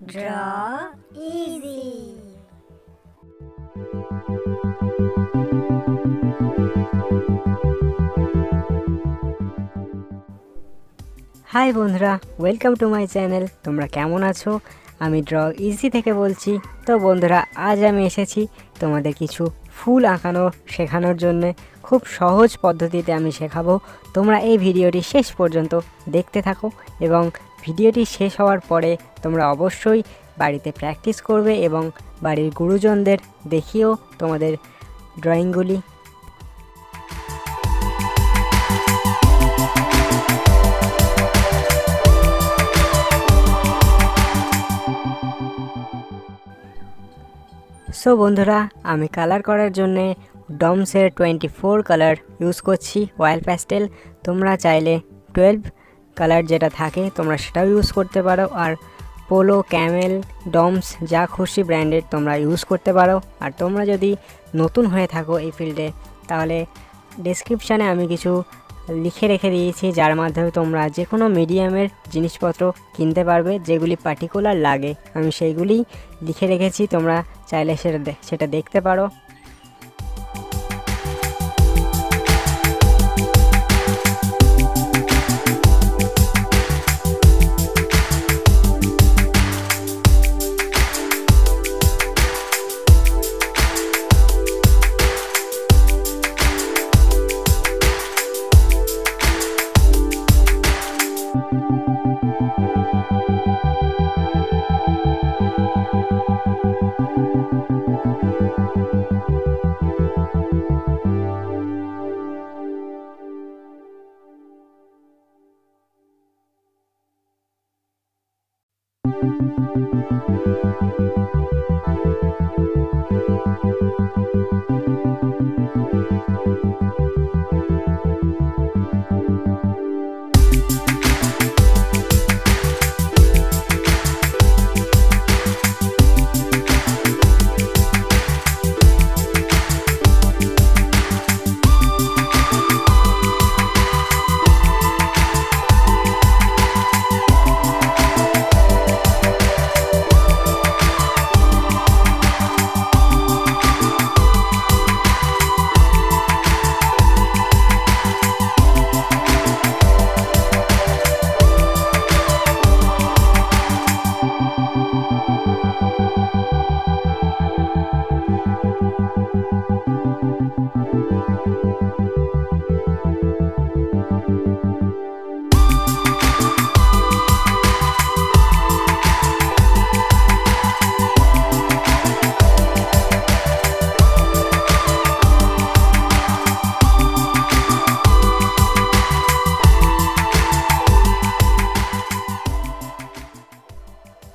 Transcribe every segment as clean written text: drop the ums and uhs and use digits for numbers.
Draw easy. High বন্ধুরা, welcome to my channel. তোমরা কেমন আছো? আমি ড্র ইজি থেকে বলছি। তো বন্ধুরা, আজ আমি এসেছি তোমাদের কিছু ফুল আঁকানো শেখানোর জন্য। খুব সহজ পদ্ধতিতে আমি শেখাবো। তোমরা এই ভিডিওটি শেষ পর্যন্ত দেখতে থাকো এবং ভিডিওটি শেষ হওয়ার পরে তোমরা অবশ্যই বাড়িতে প্র্যাকটিস করবে এবং বাড়ির গুরুজনদের দেখিও তোমাদের ড্রয়িংগুলি। সো বন্ধুরা, আমি কালার করার জন্যে ডমসের 24 কালার ইউজ করছি, অয়েল প্যাস্টেল। তোমরা চাইলে 12 কালার যেটা থাকে তোমরা সেটাও ইউজ করতে পারো, আর পোলো, ক্যামেল, ডমস যা খুশি ব্র্যান্ডের তোমরা ইউজ করতে পারো। আর তোমরা যদি নতুন হয়ে থাকো এই ফিল্ডে, তাহলে ডেসক্রিপশানে আমি কিছু লিখে রেখে দিয়েছি, যার মাধ্যমে তোমরা যে কোনো মিডিয়ামের জিনিসপত্র কিনতে পারবে, যেগুলি পার্টিকুলার লাগে আমি সেইগুলি লিখে রেখেছি। তোমরা চাইলে সেটা দেখতে পারো।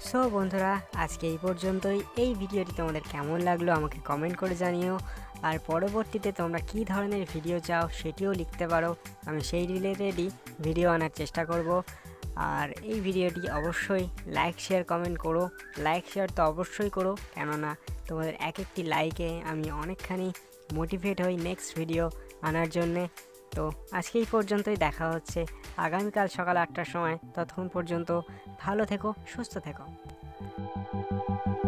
সো বন্ধুরা, আজকে এই পর্যন্তই। এই ভিডিওটি তোমাদের কেমন লাগলো আমাকে কমেন্ট করে জানিও। আর পরবর্তীতে তোমরা কী ধরনের ভিডিও চাও সেটিও লিখতে পারো, আমি সেই রিলেটেডই ভিডিও আনার চেষ্টা করব। আর এই ভিডিওটি অবশ্যই লাইক, শেয়ার, কমেন্ট করো। লাইক শেয়ার তো অবশ্যই করো, কেননা তোমাদের এক একটি লাইকে আমি অনেকখানি মোটিভেট হই নেক্সট ভিডিও আনার জন্যে। তো আজকে এই পর্যন্তই, দেখা হচ্ছে আগামীকাল সকাল 8টার সময়। ততক্ষণ পর্যন্ত ভালো থেকো, সুস্থ থেকো।